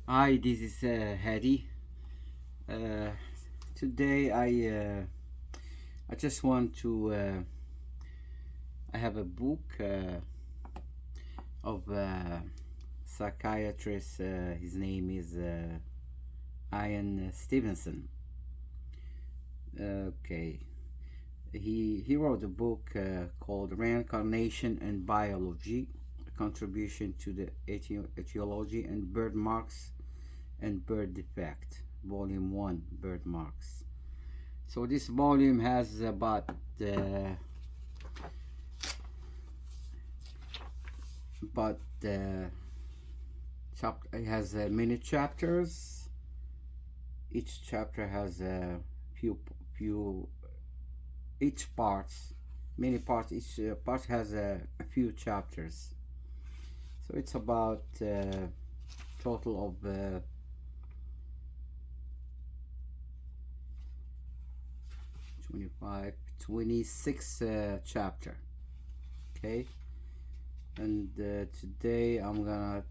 Hi, this is Hedy. Uh, Today I just want to I have a book of psychiatrist. His name is Ian Stevenson. Okay, he wrote a book called Reincarnation and Biology: A Contribution to the Etiology and Birthmarks and Birth Defect, Volume 1, Birthmarks. So this volume has uh, about it has many chapters. Each chapter has a few each parts many parts. Each part has a few chapters. So it's about total of 25, 26 chapter. Okay, and today I'm gonna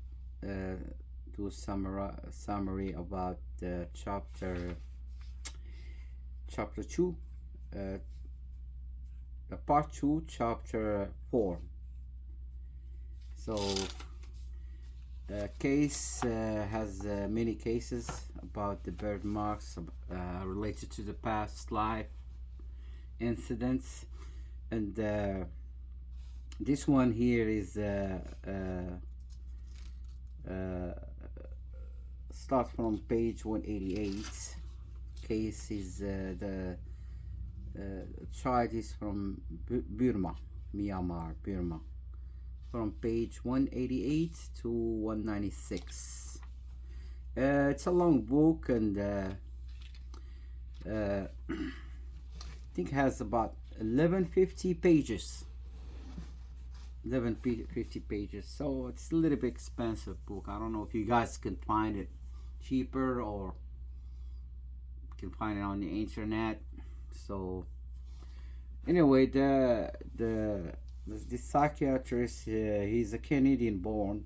uh, do a summary about chapter 2, uh, part 2, chapter 4. So case has many cases about the birthmarks related to the past life incidents, and this one here is uh, start from page 188. Case is child is from Burma, Myanmar, Burma, from page 188 to 196. It's a long book, and I think has about 1150 pages. 1150 pages. So it's a little bit expensive book. I don't know if you guys can find it cheaper or can find it on the internet. So anyway, the psychiatrist, he's a Canadian born.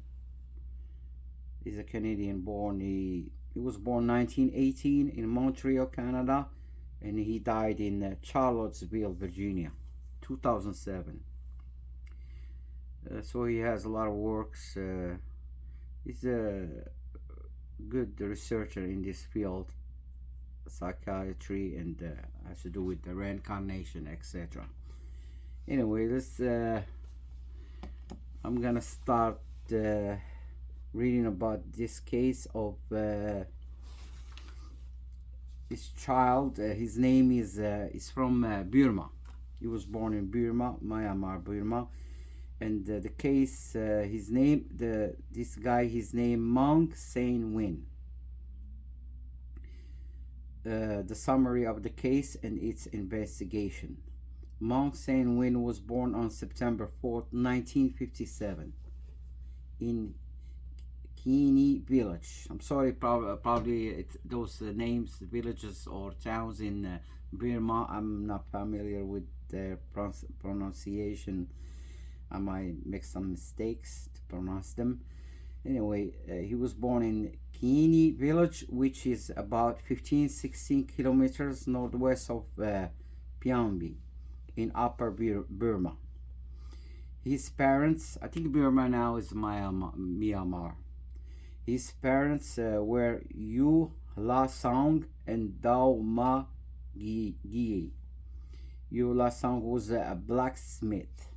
He's a Canadian born. He was born 1918 in Montreal, Canada, and he died in Charlottesville, Virginia, 2007. So he has a lot of works. He's a good researcher in this field, psychiatry, and has to do with the reincarnation, etc. Anyway, let's. I'm gonna start reading about this case of this child. His name is from Burma. He was born in Burma, Myanmar, Burma, and the case. His name. This guy. His name Monk Sain Win. The summary of the case and its investigation. Monk Sain Win was born on September 4th, 1957, in Kini village. I'm sorry, probably it's those names, villages or towns in Burma. I'm not familiar with their pronunciation. I might make some mistakes to pronounce them. Anyway, he was born in Kini village, which is about 15-16 kilometers northwest of Pyongyang in Upper Burma. His parents, I think Burma now is Myanmar. His parents were Yu La Song and Dao Ma Gie. Yu La Song was a blacksmith.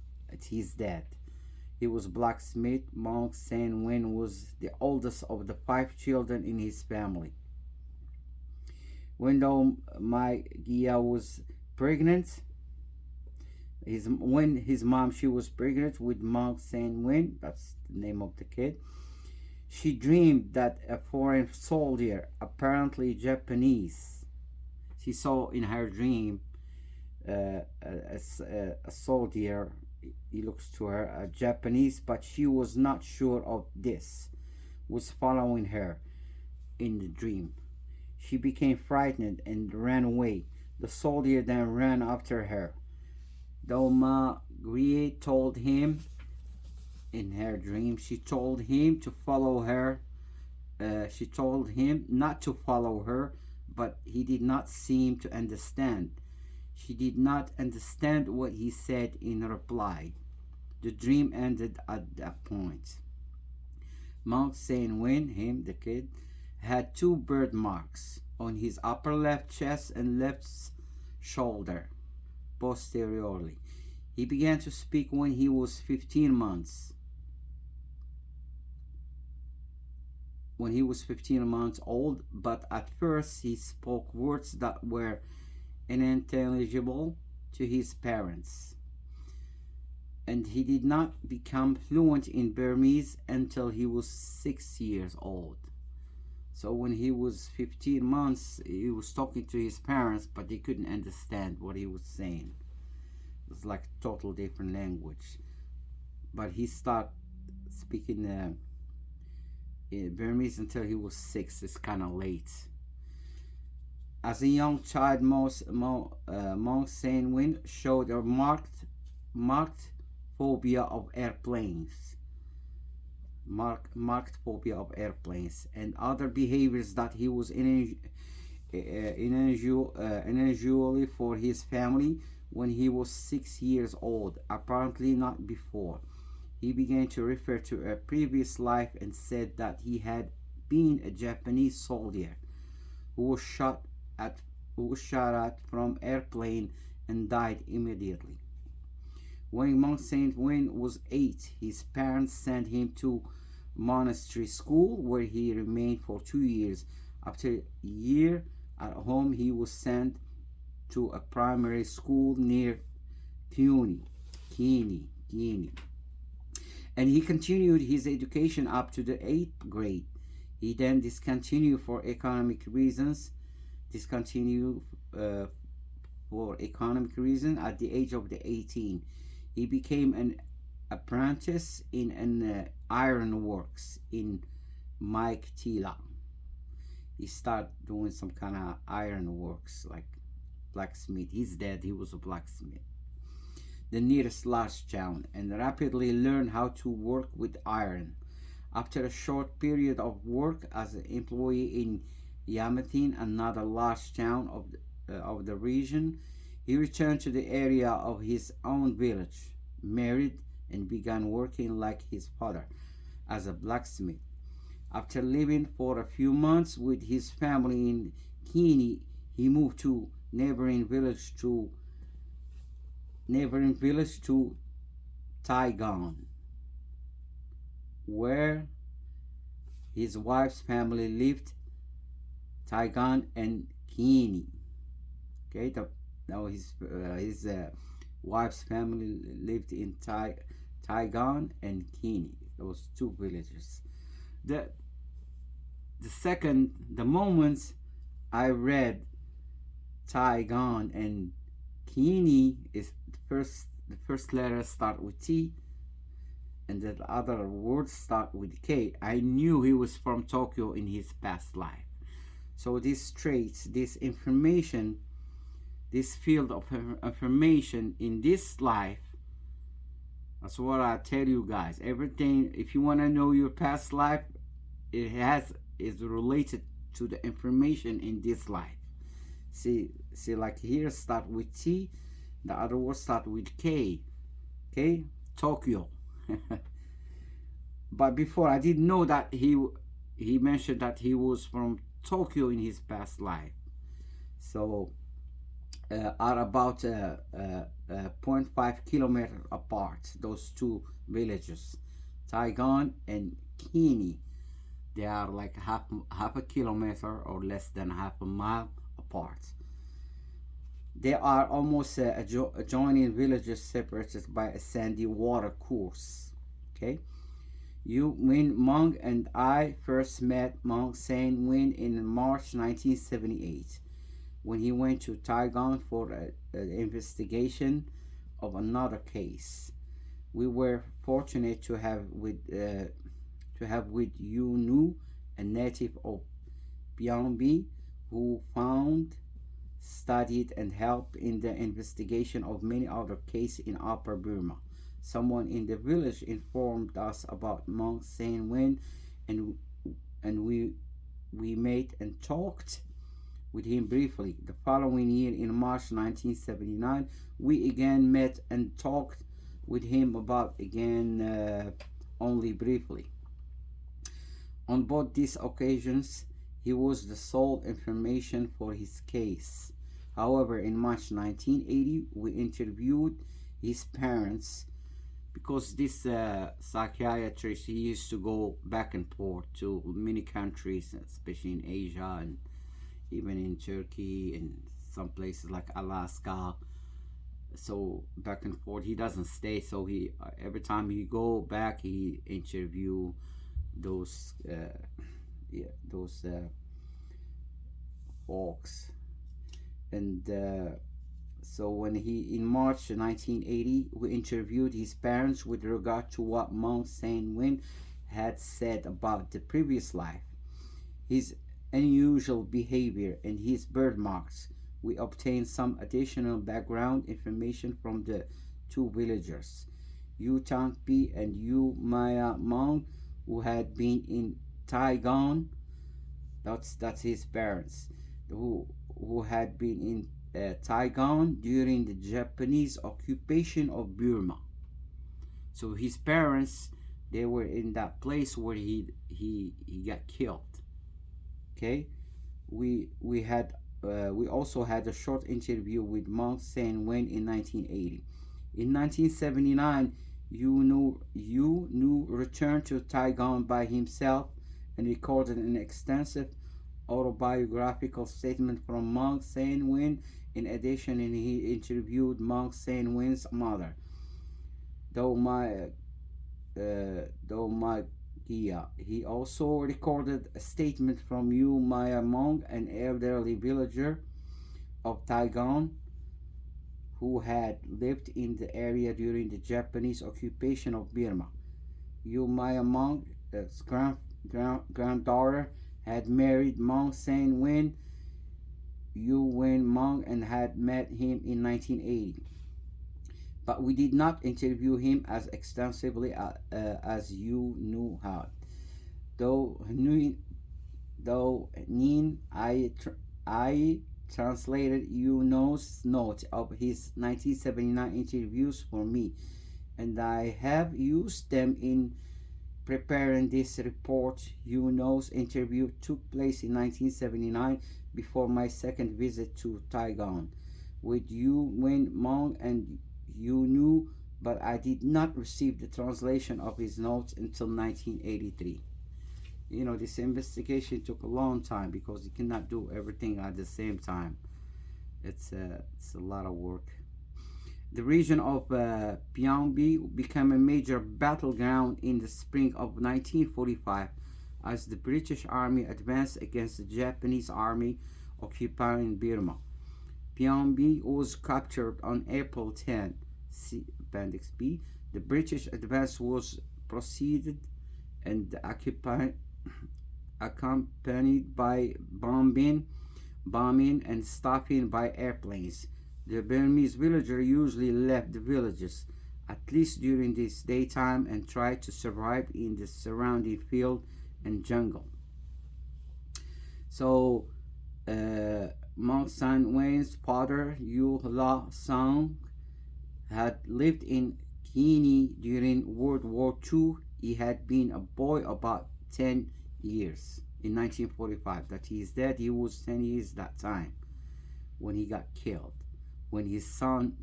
His dad. He was blacksmith. Monk San Wen was the oldest of the 5 children in his family. When Dao Ma Gia was pregnant, when his mom she was pregnant with Monk San Wen, that's the name of the kid. She dreamed that a foreign soldier, apparently Japanese, she saw in her dream a soldier. He looks to her a Japanese, but she was not sure of this. Was following her in the dream. She became frightened and ran away. The soldier then ran after her. Doma Grie told him in her dream. She told him to follow her She told him not to follow her, but he did not seem to understand. She did not understand what he said in reply. The dream ended at that point. Monk Saint Wen, him, the kid, had two bird marks on his upper left chest and left shoulder, posteriorly. He began to speak when he was 15 months. When he was 15 months old, but at first he spoke words that were unintelligible to his parents. And he did not become fluent in Burmese until he was 6 years old. So when he was 15 months, he was talking to his parents, but they couldn't understand what he was saying. It was like a total different language. But he started speaking Burmese until he was 6. It's kind of late. As a young child, Mong Saint Wen showed a marked phobia of airplanes. Marked phobia of airplanes and other behaviors that he was unusually for his family when he was 6 years old, apparently not before. He began to refer to a previous life and said that he had been a Japanese soldier who was shot at from airplane and died immediately. When Monk Saint Wen was 8, his parents sent him to monastery school where he remained for 2 years. After a year at home, he was sent to a primary school near Kini, and he continued his education up to the 8th grade. He then discontinued for economic reasons. At the age of 18. He became an apprentice in an iron works in Mike Tila. He started doing some kind of iron works like blacksmith. His dad, he was a blacksmith. The nearest large town, and rapidly learned how to work with iron. After a short period of work as an employee in Yamatin, another large town of the region, he returned to the area of his own village, married, and began working like his father as a blacksmith. After living for a few months with his family in Kini, he moved to neighboring village to Taigon, where his wife's family lived. Taigon and Kini. Okay, now his wife's family lived in Taigon and Kini. Those two villages. The moment I read Taigon and Kini, is the first letter start with T and the other words start with K. I knew he was from Tokyo in his past life. So these traits, this information, this field of information in this life, that's what I tell you guys. Everything, if you want to know your past life, is related to the information in this life. See, like here start with T, the other words start with K. Okay, Tokyo. But before, I didn't know that he mentioned that he was from Tokyo in his past life. So are about 0.5 kilometers apart, those two villages, Taigon and Kini. They are like half a kilometer or less than half a mile apart. They are almost adjoining villages separated by a sandy water course. Okay, when Mong and I first met Mong Saint Wen in March 1978, when he went to Taiwan for an investigation of another case. We were fortunate to have with Yu Nu, a native of Pyongyang, who found, studied, and helped in the investigation of many other cases in Upper Burma. Someone in the village informed us about Mong Saint Wen, and and we met and talked with him briefly. The following year, in March 1979, we again met and talked with him about again only briefly. On both these occasions, he was the sole information for his case. However, in March 1980, we interviewed his parents because this psychiatrist, he used to go back and forth to many countries, especially in Asia and even in Turkey and some places like Alaska. So back and forth, he doesn't stay. So he every time he go back, he interview those those folks. And so when he in March 1980, we interviewed his parents with regard to what Mount Saint Win had said about the previous life, his unusual behavior, and his birthmarks. We obtained some additional background information from the two villagers, Yu Tangpi and Yu Maya Mong, who had been in Taigon. That's his parents, who had been in Taiwan during the Japanese occupation of Burma. So his parents, they were in that place where he got killed. Okay, we also had a short interview with Monk Saint Wen in 1980. In 1979, Yu Nu returned to Taiwan by himself and recorded an extensive autobiographical statement from Monk Saint Wen. In addition, he interviewed Monk Saint Wen's mother, Do Ma Gia. He also recorded a statement from Yu Maya Mong, an elderly villager of Taiwan who had lived in the area during the Japanese occupation of Burma. Yu Maya Mong's granddaughter had married Mong Saint Wen, Yu Wen Mong, and had met him in 1980. But we did not interview him as extensively as Yu Nu had. Though I translated Yu Nu's note of his 1979 interviews for me, and I have used them in preparing this report. Yu Nu's interview took place in 1979 before my second visit to Taiwan with Yu Wen Mong and Yu Nu, but I did not receive the translation of his notes until 1983. You know, this investigation took a long time because you cannot do everything at the same time. It's a lot of work. The region of Pyongbi became a major battleground in the spring of 1945 as the British Army advanced against the Japanese Army occupying Burma. Pyongbi was captured on April 10. See Appendix B. The British advance was proceeded and accompanied by bombing and stopping by airplanes. The Burmese villager usually left the villages, at least during this daytime, and tried to survive in the surrounding field and jungle. So, Mount Saint Wen's father, Yu La Song, had lived in Guinea during World War II. He had been a boy about 10 years in 1945. That he is dead, he was 10 years that time when he got killed. When his son,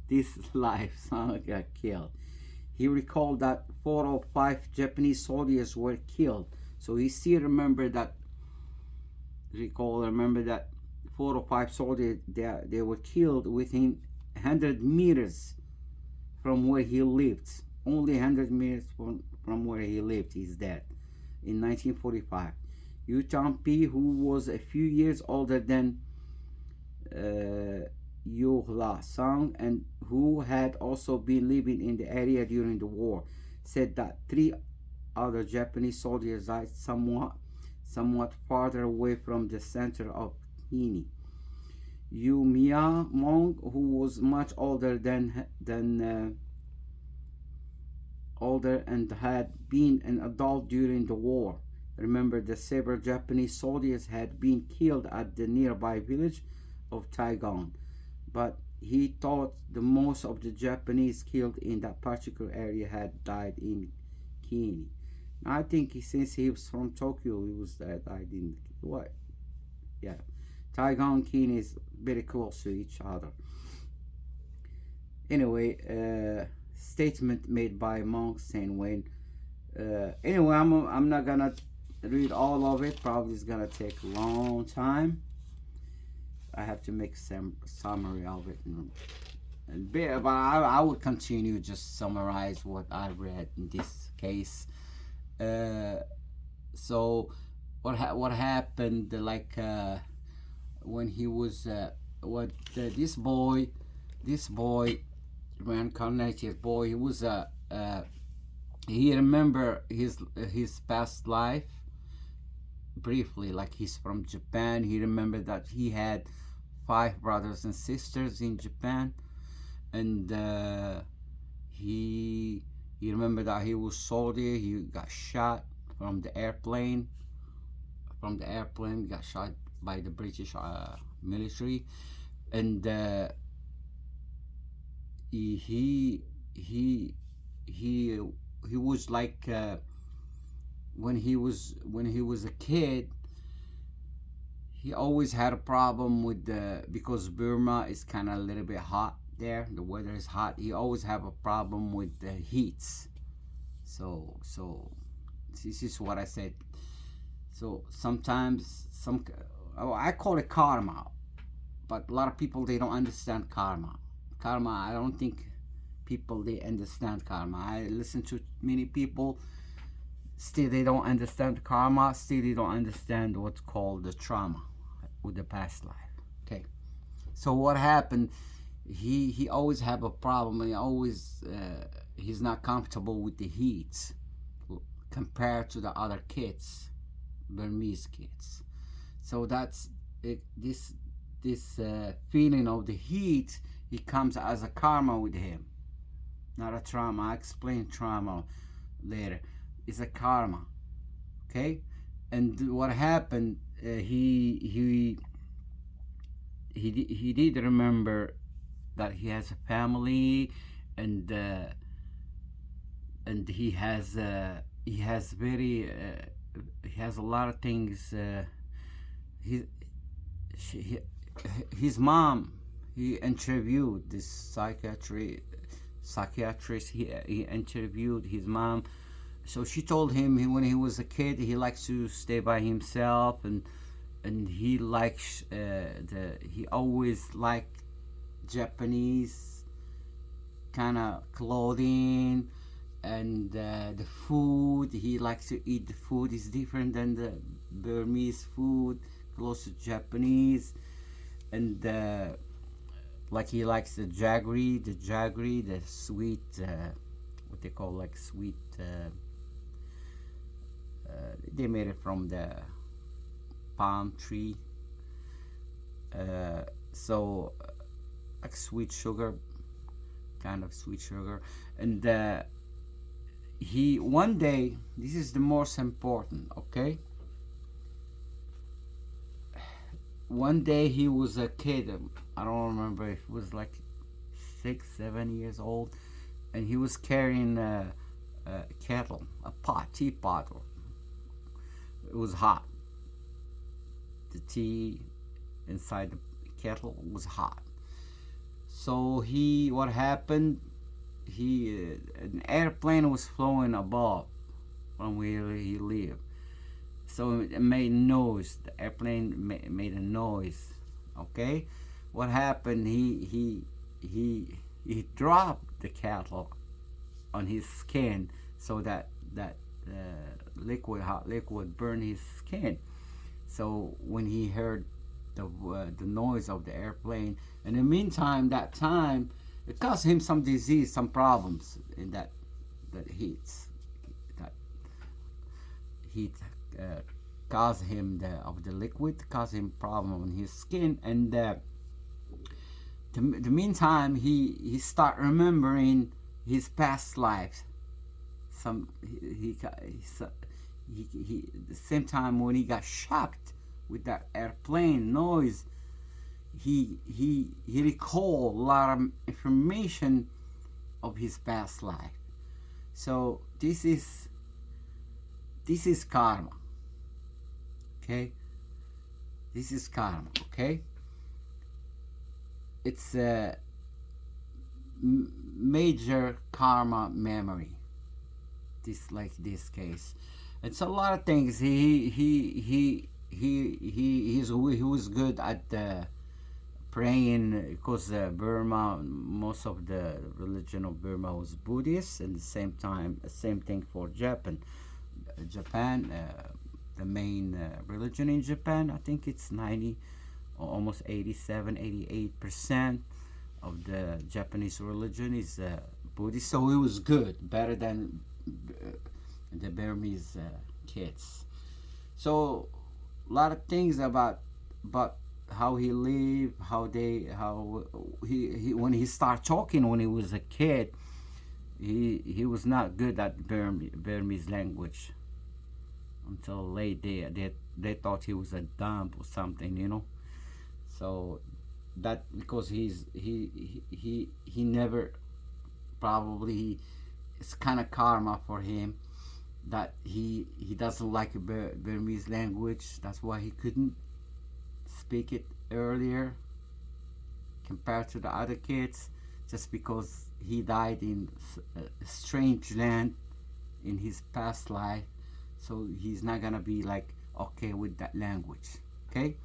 this life son, got killed. He recalled that 4 or 5 Japanese soldiers were killed. So he still remember that 4 or 5 soldiers, they were killed within 100 meters from where he lived. Only 100 meters from where he lived, he's dead in 1945. Yu Tangpi, who was a few years older than Yu La Song and who had also been living in the area during the war, said that 3 other Japanese soldiers died somewhat farther away from the center of Guinea. Yu Mia Mong, who was much older and had been an adult during the war, remember the several Japanese soldiers had been killed at the nearby village of Taigon, but he thought the most of the Japanese killed in that particular area had died in Kini. I think since he was from Tokyo, he was died in what? Yeah, Taiwan and Kini is very close to each other. Anyway, statement made by Monk Saint Wen. Anyway, I'm not gonna read all of it. Probably it's gonna take a long time. I have to make some summary of it, but I will continue just summarize what I read in this case. So what happened, like when he was this boy reincarnated boy, he was he remember his past life briefly, like he's from Japan. He remembered that he had 5 brothers and sisters in Japan, and he remembered that he was soldier. He got shot from the airplane. Got shot by the British military, and he was like when he was a kid, he always had a problem with because Burma is kind of a little bit hot there. The weather is hot. He always have a problem with the heats. So this is what I said. So sometimes I call it karma, but a lot of people, they don't understand karma. I don't think people, they understand karma. I listen to many people, still they don't understand karma, still they don't understand what's called the trauma with the past life. Okay, so what happened, he always have a problem. He always he's not comfortable with the heat compared to the other kids, Burmese kids. So that's it, this feeling of the heat, it comes as a karma with him, not a trauma. I explain trauma later. It's a karma. Okay, and what happened, he did remember that he has a family, and he has very he has a lot of things. His mom, he interviewed this psychiatrist. He interviewed his mom. So she told him, when he was a kid, he likes to stay by himself, and he likes he always liked Japanese kind of clothing, and the food. He likes to eat the food is different than the Burmese food, close to Japanese, and like he likes the jaggery, the sweet, what they call like sweet. They made it from the palm tree, so like sweet sugar, kind of sweet sugar. And he one day, this is the most important, okay, one day he was a kid, I don't remember if it was like 6-7 years old, and he was carrying a kettle, a teapot. It was hot. The tea inside the kettle was hot. So what happened? An airplane was flying above from where he lived. So it made noise. The airplane made a noise. Okay, what happened? He dropped the kettle on his skin, so that hot liquid burned his skin. So when he heard the noise of the airplane, in the meantime, that time, it caused him some disease, some problems in that heat. That heat caused him the liquid, caused him problem on his skin, and the meantime, he start remembering his past lives. the same time when he got shocked with that airplane noise, he recalled a lot of information of his past life. So this is karma. Okay, this is karma. Okay, it's a major karma memory. This case, it's a lot of things. He was good at praying, because Burma, most of the religion of Burma was Buddhist, and the same thing for Japan. The main religion in Japan, I think it's 90, almost 87-88% of the Japanese religion is Buddhist. So it was good, better than the Burmese kids. So a lot of things about how he lived, how he when he started talking when he was a kid, he was not good at Burmese language until late. They thought he was a dumb or something, you know. So that because he never, probably it's kind of karma for him that he doesn't like Burmese language. That's why he couldn't speak it earlier compared to the other kids, just because he died in a strange land in his past life, so he's not gonna be like okay with that language. Okay,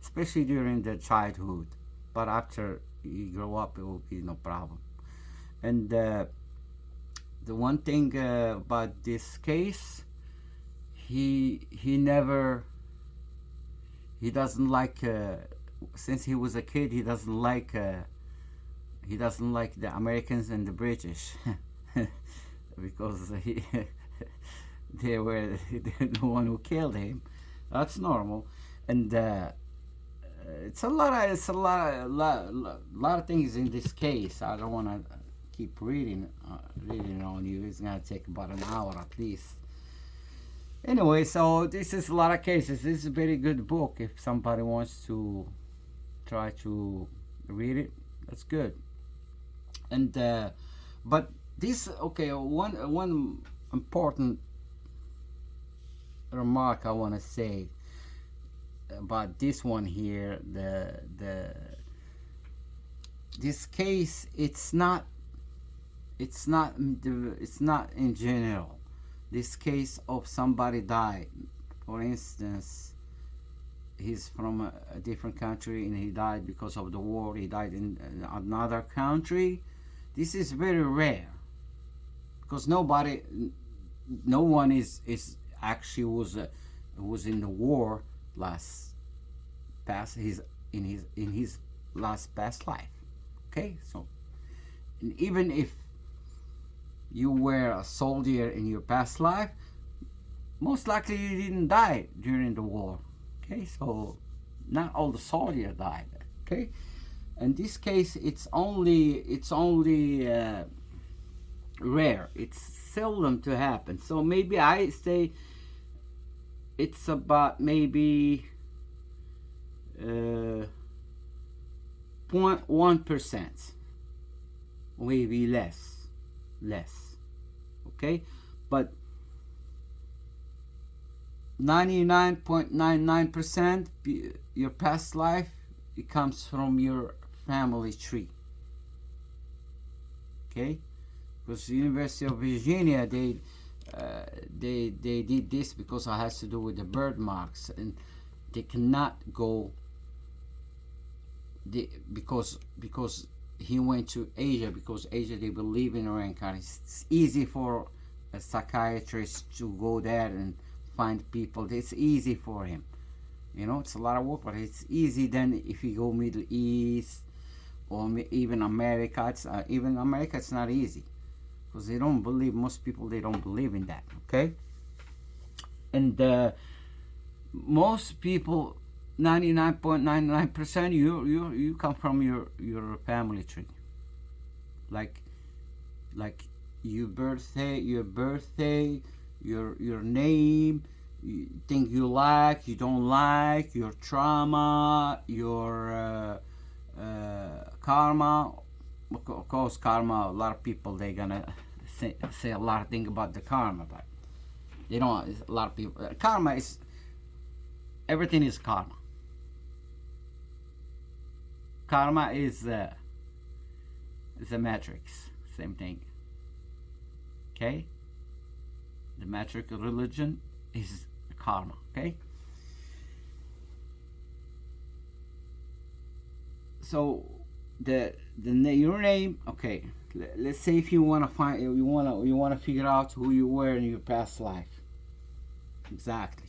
especially during the childhood, but after he grow up it will be no problem. And the one thing about this case, he doesn't like, since he was a kid, he doesn't like the Americans and the British because they were the one who killed him. That's normal. And it's a lot of things in this case. I don't want to keep reading on you. It's gonna take about an hour at least. Anyway, so this is a lot of cases. This is a very good book. If somebody wants to try to read it, that's good. And but this, okay, one important remark I want to say about this one here. This case, it's not in general. This case of somebody died, for instance, he's from a different country and he died because of the war, he died in another country. This is very rare, because no one is actually was in the war in his last past life. Okay, so even if you were a soldier in your past life, most likely you didn't die during the war. Okay, so not all the soldiers died. Okay, in this case, it's only rare. It's seldom to happen. So maybe I say it's about maybe 0.1%, maybe less. Okay, but 99.99% your past life, it comes from your family tree. Okay, because the University of Virginia, they did this because it has to do with the birthmarks, and they cannot go because he went to Asia, because Asia, they believe in reincarnation. It's easy for a psychiatrist to go there and find people. It's easy for him. You know, it's a lot of work, but it's easy than if you go Middle East or even America. Even America, it's not easy, because they don't believe, most people, they don't believe in that. Okay, and most people, 99.99%, you come from your family tree, like your birthday, your name, thing you like, you don't like, your trauma, your karma. Of course, karma. A lot of people they gonna say a lot of things about the karma, but they don't. A lot of people. Karma is everything is karma. Karma is a matrix. Same thing. Okay. The matrix of religion is karma. Okay. So your name. Okay. Let's say if you wanna find you wanna figure out who you were in your past life. Exactly.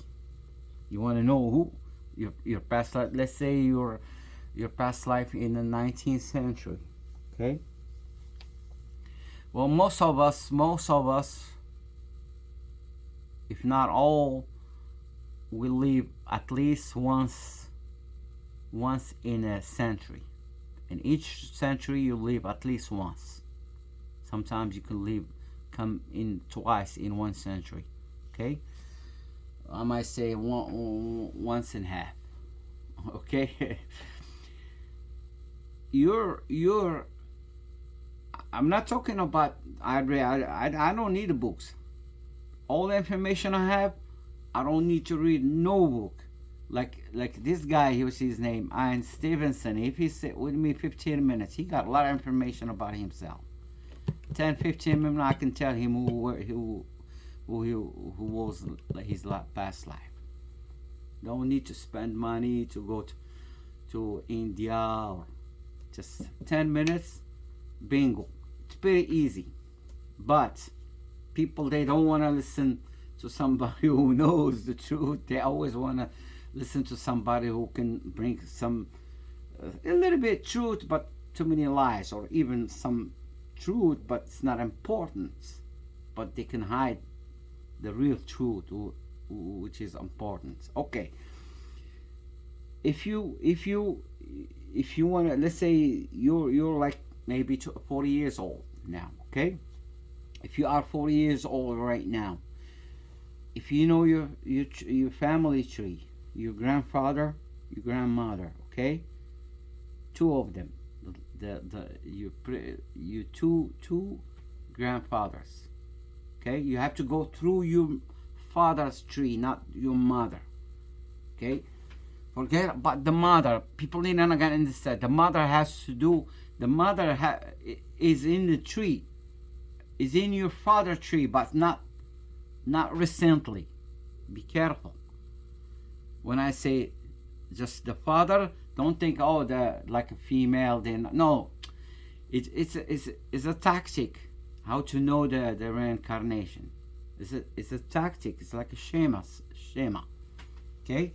You wanna know who your past life. Let's say your past life in the 19th century. Okay. Well, most of us, if not all, we live at least once in a century. In each century, you live at least once. Sometimes you can come in twice in one century. Okay, I might say once and a half. Okay, you're. I'm not talking about. I don't need the books. All the information I have, I don't need to read no book. Like this guy, what's his name? Ian Stevenson. If he sit with me 15 minutes, he got a lot of information about himself. 10, 15 minutes, I can tell him who was his past life. Don't need to spend money to go to India or just 10 minutes, bingo. It's pretty easy. But people, they don't want to listen to somebody who knows the truth. They always want to listen to somebody who can bring some a little bit truth but too many lies, or even some truth but it's not important, but they can hide the real truth which is important. Okay, if you want to, let's say you're like maybe 40 years old now. Okay, if you are 40 years old right now, if you know your family tree, your grandfather, your grandmother, okay, two of them, you two grandfathers, okay, you have to go through your father's tree, not your mother. Okay, forget about the mother. People need to understand. The mother has to do. The mother is in the tree, is in your father tree, but not recently. Be careful. When I say just the father, don't think like a female. Then no, it's a tactic. How to know the reincarnation? It's a tactic. It's like a schema. Okay.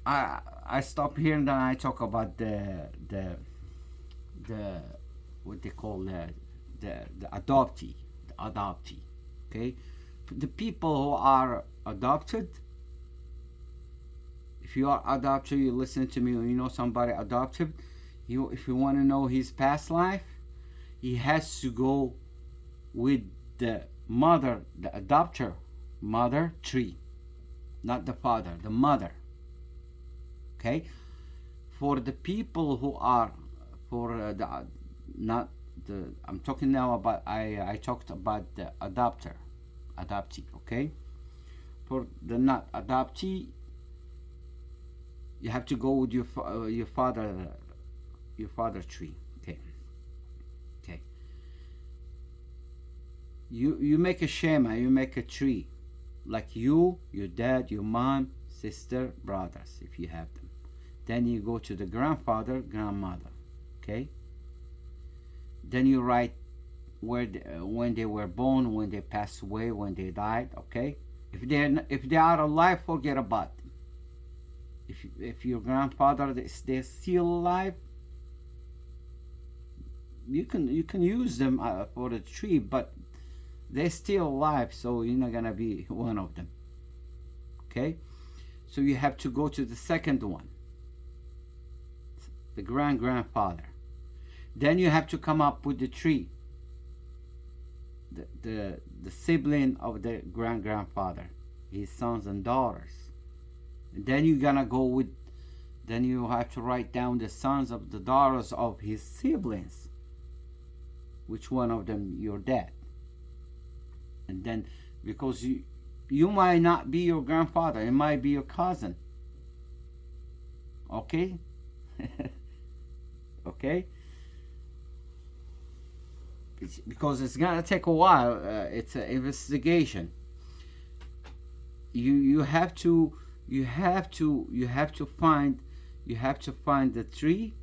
I stop here and then I talk about the what they call the adoptee. Okay, the people who are adopted. If you are adopted, you listen to me. You know somebody adopted. If you want to know his past life, he has to go with the mother, the adopter mother tree, not the father, the mother. Okay, for the people who are I'm talking now about I talked about the adoptee. Okay, for the not adoptee, you have to go with your father tree. Okay. You make a schema. You make a tree, like you, your dad, your mom, sister, brothers, if you have them. Then you go to the grandfather, grandmother. Okay. Then you write when they were born, when they passed away, when they died. Okay. If they are alive, forget about them. If your grandfather they're still alive, you can use them for the tree, but they're still alive, so you're not gonna be one of them. Okay, so you have to go to the second one. the grandfather. Then you have to come up with the tree, the sibling of the grandfather, his sons and daughters. And then you're gonna go with, then you have to write down the sons of the daughters of his siblings, which one of them your dad. And then, because you might not be your grandfather, it might be your cousin. Okay. Okay, because it's gonna take a while. It's an investigation. You have to find the tree.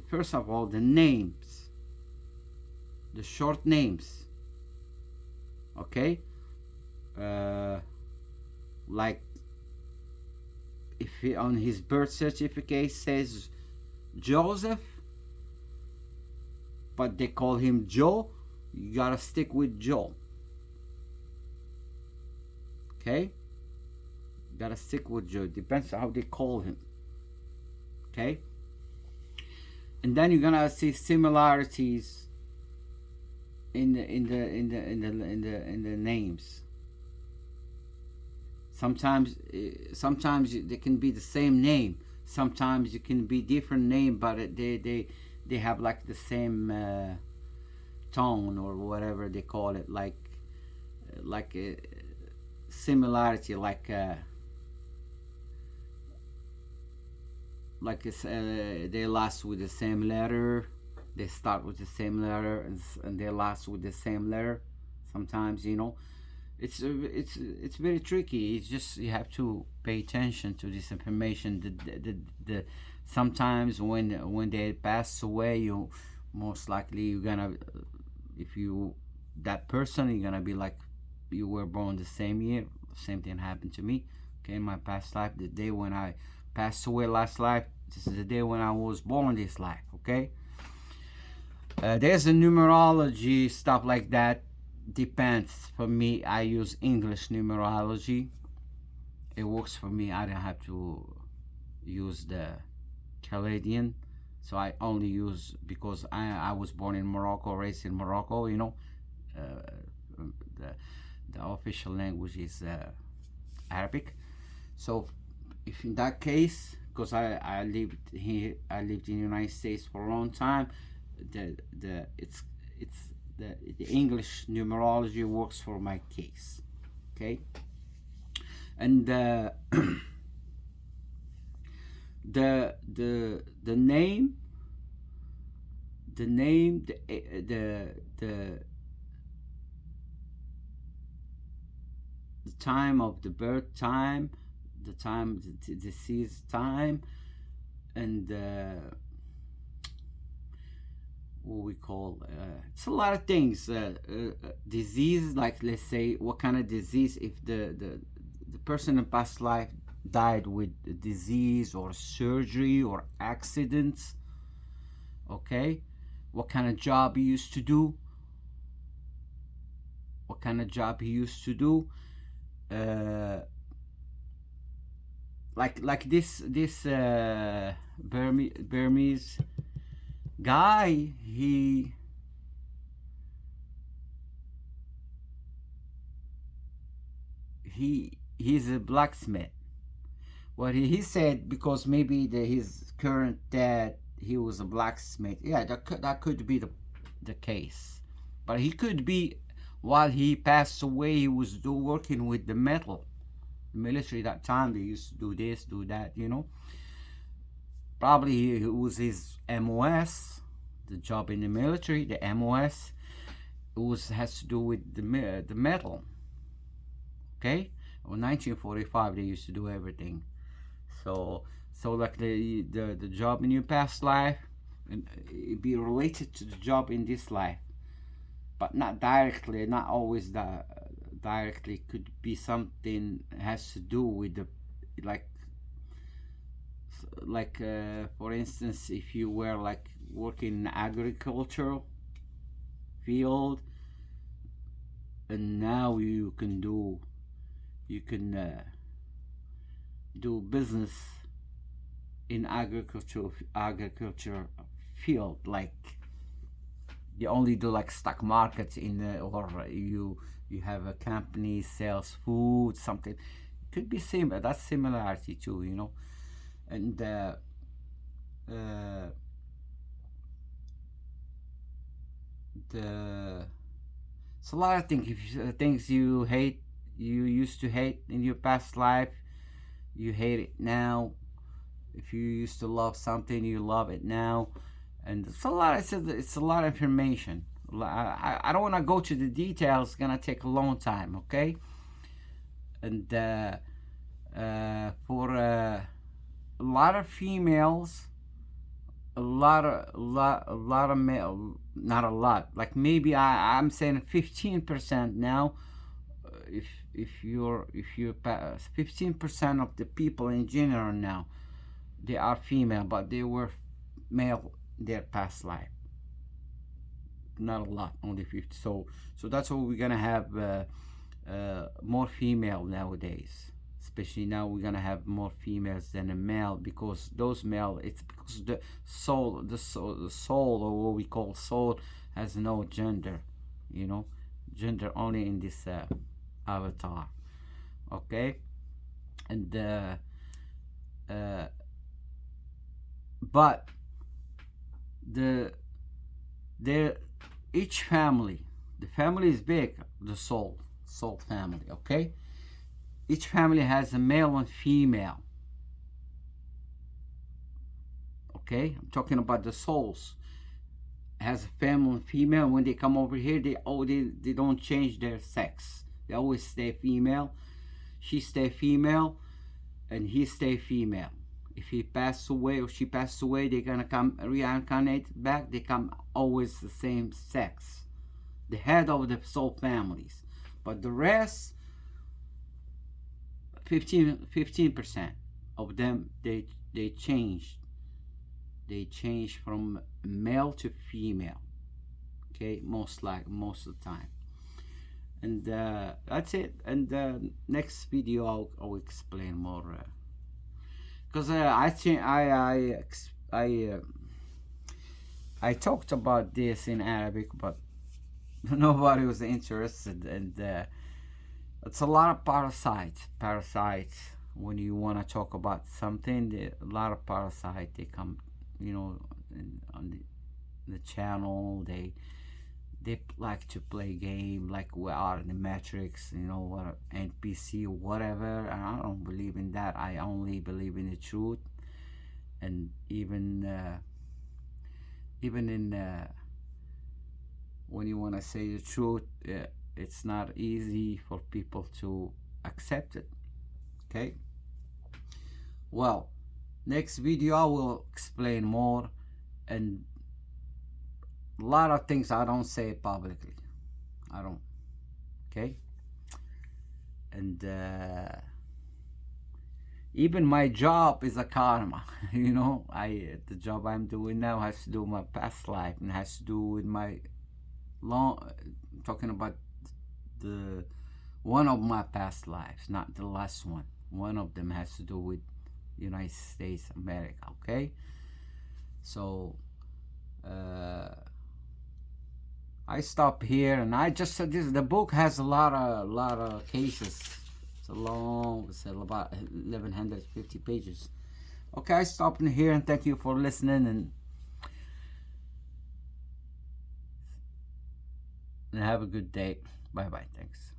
First of all, the names, the short names. Okay, like if he, on his birth certificate says Joseph, but they call him Joe, you gotta stick with Joe. Okay, you gotta stick with Joe. Depends on how they call him. Okay, and then you're gonna see similarities in the names. Sometimes they can be the same name. Sometimes it can be different name, but they have like the same tone or whatever they call it, like a similarity, they last with the same letter, they start with the same letter, and they last with the same letter. Sometimes, it's very tricky. It's just you have to pay attention to this information. The sometimes when they pass away, you most likely you're gonna, if you that person, you're gonna be like you were born the same year. Same thing happened to me. Okay, in my past life, the day when I passed away last life, this is the day when I was born this life. Okay, there's a numerology stuff like that. Depends. For me, I use English numerology. It works for me. I don't have to use the Canadian, so I only use, because I was born in Morocco, raised in Morocco. The official language is Arabic. So if in that case, because I lived here, I lived in the United States for a long time, the English numerology works for my case. Okay, and the name, the time of the birth time, the deceased time, and what we call it's a lot of things. Disease, like let's say what kind of disease, if the person in past life died with disease or surgery or accidents. Okay, what kind of job he used to do, like this Burmese guy, he's a blacksmith. What he said, because maybe his current dad, he was a blacksmith. Yeah, that could be the case, but he could be, while he passed away, he was working with the metal. The military that time, they used to do this, do that, Probably it was his MOS, the job in the military. The MOS has to do with the metal. Okay, in 1945 they used to do everything. So like the job in your past life, and it be related to the job in this life, but not directly, not always directly. Could be something has to do with the, for instance, if you were like working in agricultural field, and now you can do business in agriculture field, like you only do like stock markets in the, or you have a company sells food, something could be similar. That's similarity too, you know. And uh, the it's a lot of things. If things you hate, you used to hate in your past life, you hate it now. If you used to love something, you love it now. And it's a lot. It's a lot of information. I don't want to go to the details. It's gonna take a long time. Okay. And for a lot of females, a lot of male, not a lot, like maybe I'm saying 15% now. If you're 15% of the people in general now, they are female, but they were male their past life. Not a lot, only 50. So that's what we're gonna have, more female nowadays. Especially now, we're gonna have more females than a male, because those male, it's because the soul, or what we call soul, has no gender, you know, gender only in this avatar. Okay. And but the each family, the family is big, the soul family. Okay. Each family has a male and female. Okay, I'm talking about the souls. Has a female and female. When they come over here, they don't change their sex. They always stay female. She stay female, and he stay female. If he passed away or she passed away, they're gonna come reincarnate back. They come always the same sex, the head of the soul families. But the rest, 15% of them, they changed. They change from male to female. Okay, most of the time. And that's it. And next video I'll explain more. Because I talked about this in Arabic, but nobody was interested. And it's a lot of parasites. When you want to talk about something, a lot of parasites, they come, you know, on the channel. They like to play game, like we are in the Matrix, you know, what NPC, whatever. And I don't believe in that. I only believe in the truth. And even in when you want to say the truth, it's not easy for people to accept it. Okay. Well, next video I will explain more, and a lot of things I don't say publicly. I don't. Okay. And even my job is a karma. You know, the job I'm doing now has to do with my past life, and has to do with my talking about the one of my past lives, not the last one. One of them has to do with United States, America. Okay. So I stop here, and I just said this. The book has a lot of cases. It's about 1150 pages. Okay, I stop in here, and thank you for listening, and have a good day. Bye bye. Thanks.